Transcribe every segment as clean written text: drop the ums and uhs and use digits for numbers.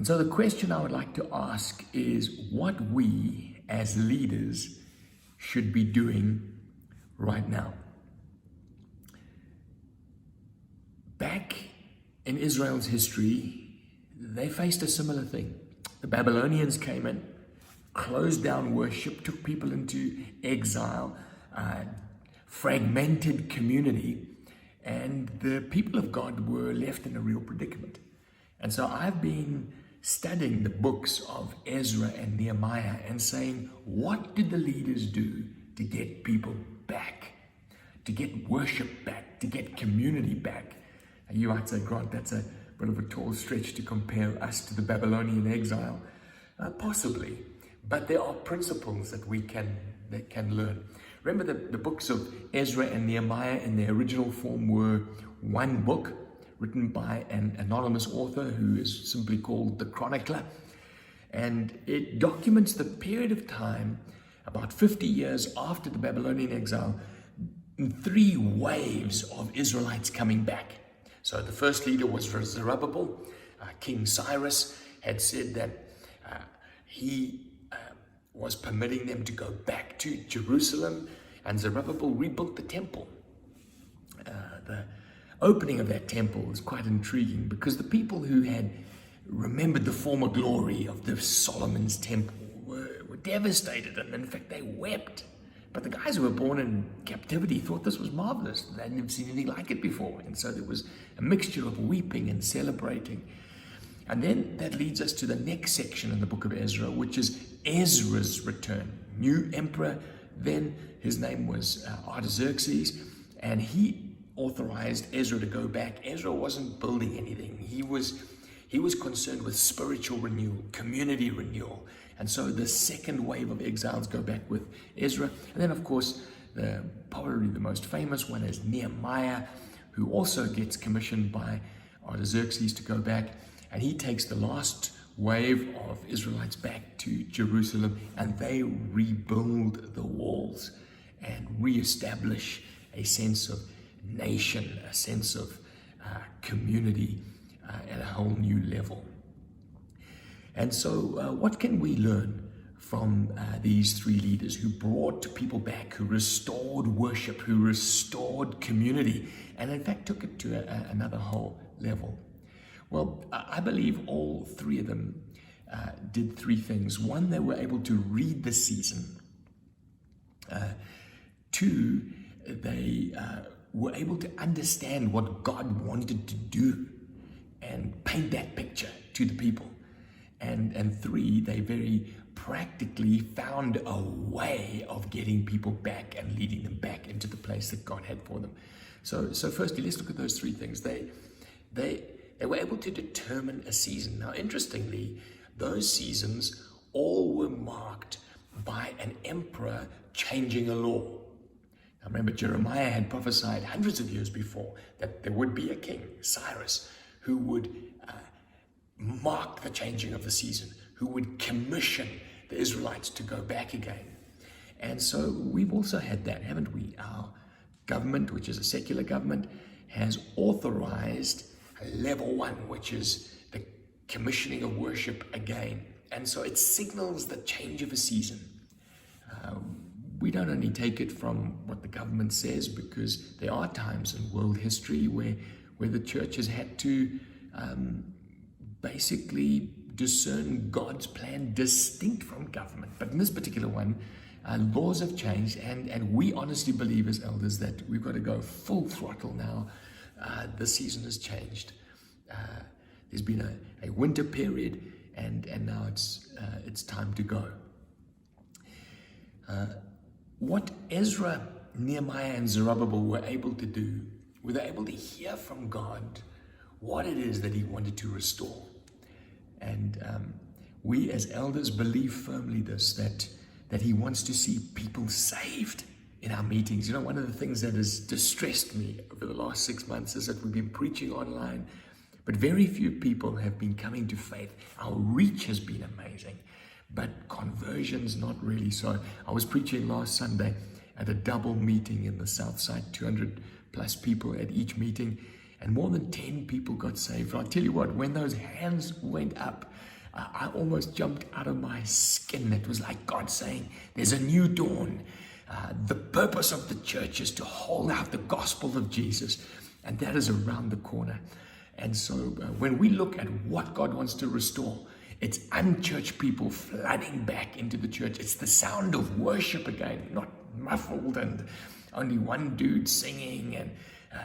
And so the question I would like to ask is what we as leaders should be doing right now. Back in Israel's history, they faced a similar thing. The Babylonians came in, closed down worship, took people into exile, fragmented community, and the people of God were left in a real predicament. And so I've been studying the books of Ezra and Nehemiah and saying, what did the leaders do to get people back, to get worship back, to get community back? And you might say, Grant, that's a bit of a tall stretch to compare us to the Babylonian exile. Possibly, but there are principles that we can learn. Remember, the books of Ezra and Nehemiah in their original form were one book written by an anonymous author who is simply called the Chronicler. And it documents the period of time, about 50 years after the Babylonian exile, in 3 waves of Israelites coming back. So the first leader was Zerubbabel. King Cyrus had said that he was permitting them to go back to Jerusalem, and Zerubbabel rebuilt the temple. The opening of that temple was quite intriguing because the people who had remembered the former glory of the Solomon's temple were devastated, and in fact they wept. But the guys who were born in captivity thought this was marvelous. They hadn't seen anything like it before, and so there was a mixture of weeping and celebrating. And then that leads us to the next section in the book of Ezra, which is Ezra's return. New emperor then, his name was Artaxerxes, and he authorized Ezra to go back. Ezra wasn't building anything. He was concerned with spiritual renewal, community renewal. And so the second wave of exiles go back with Ezra. And then, of course, probably the most famous one is Nehemiah, who also gets commissioned by Artaxerxes to go back. And he takes the last wave of Israelites back to Jerusalem, and they rebuild the walls and reestablish a sense of nation, a sense of community at a whole new level. And so what can we learn from these 3 leaders who brought people back, who restored worship, who restored community, and in fact took it to another whole level? Well, I believe all 3 of them did 3 things. 1, they were able to read the season. 2, they were able to understand what God wanted to do and paint that picture to the people. And 3, they very practically found a way of getting people back and leading them back into the place that God had for them. So firstly, let's look at those 3 things. They were able to determine a season. Now, interestingly, those seasons all were marked by an emperor changing a law. Now, remember, Jeremiah had prophesied hundreds of years before that there would be a king, Cyrus, who would mark the changing of the season, who would commission the Israelites to go back again. And so we've also had that, haven't we? Our government, which is a secular government, has authorized level 1, which is the commissioning of worship again. And so it signals the change of a season. We don't only take it from what the government says, because there are times in world history where the church has had to basically discern God's plan distinct from government. But in this particular one, laws have changed, and we honestly believe as elders that we've got to go full throttle now. The season has changed. There's been a winter period, and now it's time to go. What Ezra, Nehemiah, and Zerubbabel were able to do, were they able to hear from God what it is that he wanted to restore. And we as elders believe firmly this, that he wants to see people saved in our meetings. You know, one of the things that has distressed me over the last 6 months is that we've been preaching online, but very few people have been coming to faith. Our reach has been amazing, but conversions not really so. I was preaching last Sunday at a double meeting in the South Side, 200 plus people at each meeting, and more than 10 people got saved. I'll tell you what, when those hands went up, I almost jumped out of my skin. It was like God saying, there's a new dawn. The purpose of the church is to hold out the gospel of Jesus, and that is around the corner. And so when we look at what God wants to restore, it's unchurched people flooding back into the church. It's the sound of worship again, not muffled and only one dude singing and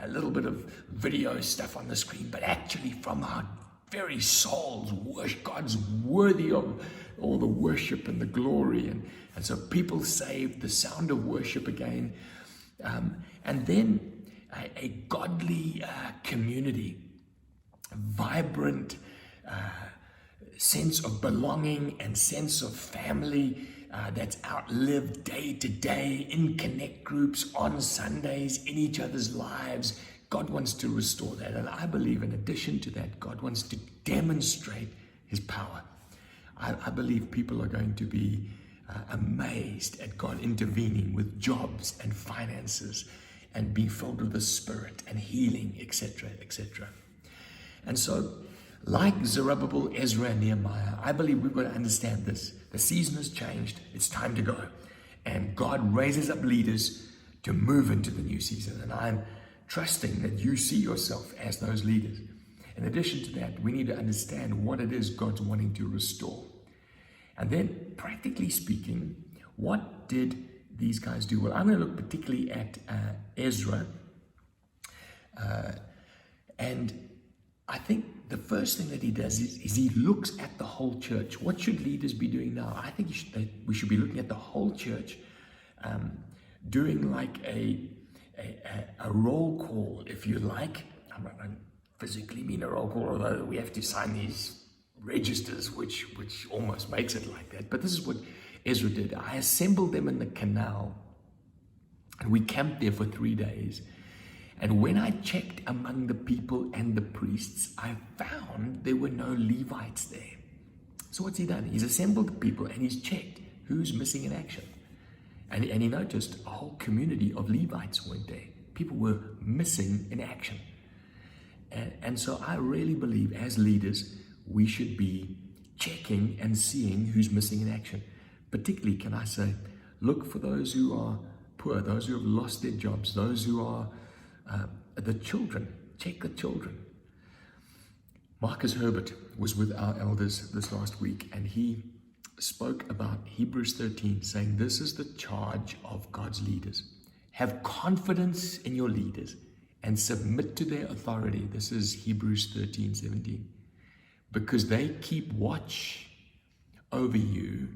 a little bit of video stuff on the screen, but actually from our very souls, God's worthy of all the worship and the glory. And so people saved, the sound of worship again. And then a godly community, vibrant sense of belonging and sense of family that's outlived day to day in connect groups, on Sundays, in each other's lives. God wants to restore that. And I believe in addition to that, God wants to demonstrate his power. I believe people are going to be amazed at God intervening with jobs and finances and being filled with the Spirit and healing, etc., etc. And so, like Zerubbabel, Ezra, and Nehemiah, I believe we've got to understand this. The season has changed. It's time to go. And God raises up leaders to move into the new season. And I'm trusting that you see yourself as those leaders. In addition to that, we need to understand what it is God's wanting to restore. And then, practically speaking, what did these guys do? Well, I'm going to look particularly at Ezra. And I think the first thing that he does is he looks at the whole church. What should leaders be doing now? I think we should be looking at the whole church, doing like a roll call, if you like. I don't physically mean a roll call, although we have to sign these registers, which almost makes it like that. But this is what Ezra did. I assembled them in the canal, and we camped there for 3 days. And when I checked among the people and the priests, I found there were no Levites there. So what's he done? He's assembled the people and he's checked who's missing in action. And he noticed a whole community of Levites weren't there. People were missing in action. And so I really believe as leaders, we should be checking and seeing who's missing in action. Particularly, can I say, look for those who are poor, those who have lost their jobs, those who are the children. Check the children. Marcus Herbert was with our elders this last week, and he spoke about Hebrews 13, saying this is the charge of God's leaders. Have confidence in your leaders and submit to their authority. This is Hebrews 13:17. Because they keep watch over you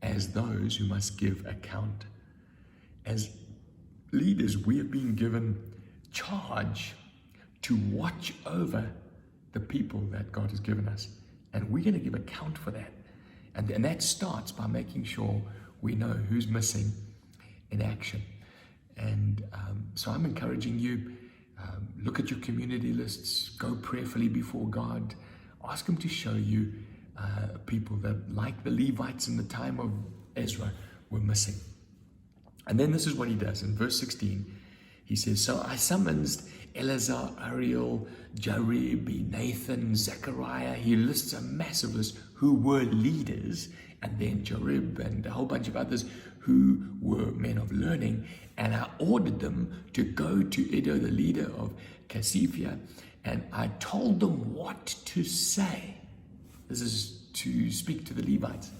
as those who must give account. As leaders, we have been given charge to watch over the people that God has given us. And we're going to give account for that. And that starts by making sure we know who's missing in action. And so I'm encouraging you, look at your community lists, go prayerfully before God, ask him to show you people that, like the Levites in the time of Ezra, were missing. And then this is what he does. In verse 16, he says, so I summoned Eleazar, Ariel, Jarib, Nathan, Zechariah. He lists a massive list who were leaders, and then Jarib and a whole bunch of others who were men of learning. And I ordered them to go to Iddo, the leader of Casiphia, and I told them what to say. This is to speak to the Levites.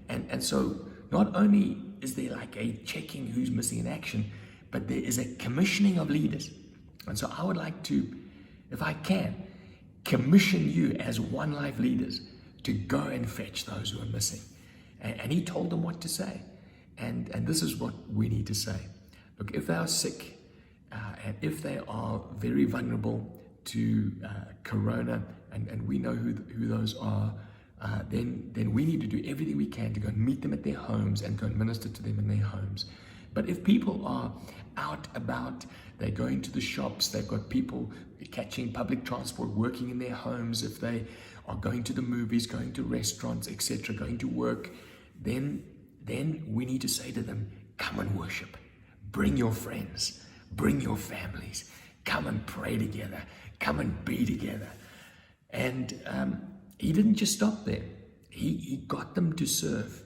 And so not only is there like a checking who's missing in action, but there is a commissioning of leaders. And so I would like to, if I can, commission you as One Life leaders to go and fetch those who are missing. And he told them what to say. And this is what we need to say. Look, if they are sick, and if they are very vulnerable to corona, and we know who those are, then we need to do everything we can to go and meet them at their homes and go and minister to them in their homes. But if people are out about, they're going to the shops, they've got people catching public transport, working in their homes, if they are going to the movies, going to restaurants, etc., going to work, then we need to say to them, come and worship. Bring your friends, bring your families, come and pray together, come and be together. And he didn't just stop there. He got them to serve.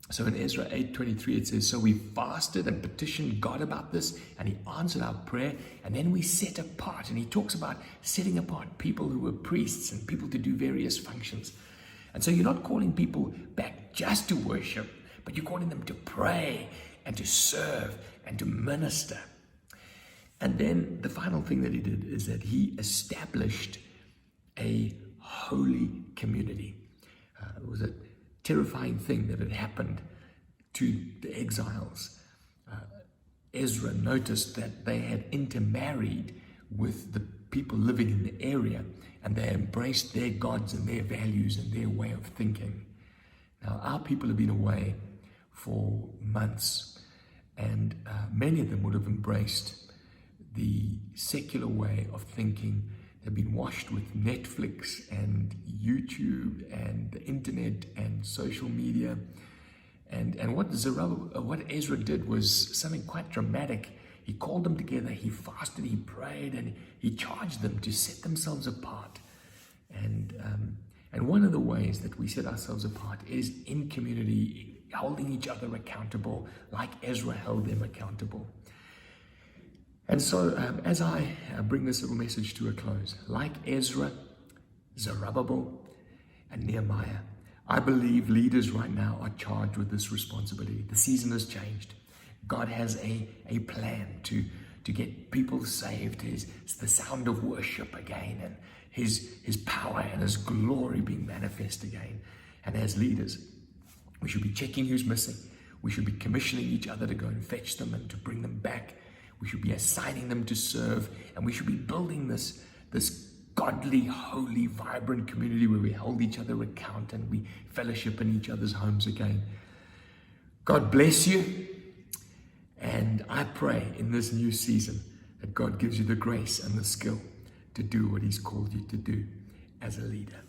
So in Ezra 8:23 it says, so we fasted and petitioned God about this, and he answered our prayer, and then we set apart. And he talks about setting apart people who were priests and people to do various functions. And so you're not calling people back just to worship, but you're calling them to pray and to serve and to minister. And then the final thing that he did is that he established a holy community. It was a terrifying thing that had happened to the exiles. Ezra noticed that they had intermarried with the people living in the area, and they embraced their gods and their values and their way of thinking. Now, our people have been away for months, and many of them would have embraced the secular way of thinking. They've been washed with Netflix and YouTube and the internet and social media. And what Ezra did was something quite dramatic. He called them together, he fasted, he prayed, and he charged them to set themselves apart. And one of the ways that we set ourselves apart is in community, holding each other accountable, like Ezra held them accountable. And so as I bring this little message to a close, like Ezra, Zerubbabel, and Nehemiah, I believe leaders right now are charged with this responsibility. The season has changed. God has a plan to get people saved. It's the sound of worship again, and his power and his glory being manifest again. And as leaders, we should be checking who's missing. We should be commissioning each other to go and fetch them and to bring them back. We should be assigning them to serve, and we should be building this godly, holy, vibrant community where we hold each other account and we fellowship in each other's homes again. God bless you, and I pray in this new season that God gives you the grace and the skill to do what he's called you to do as a leader.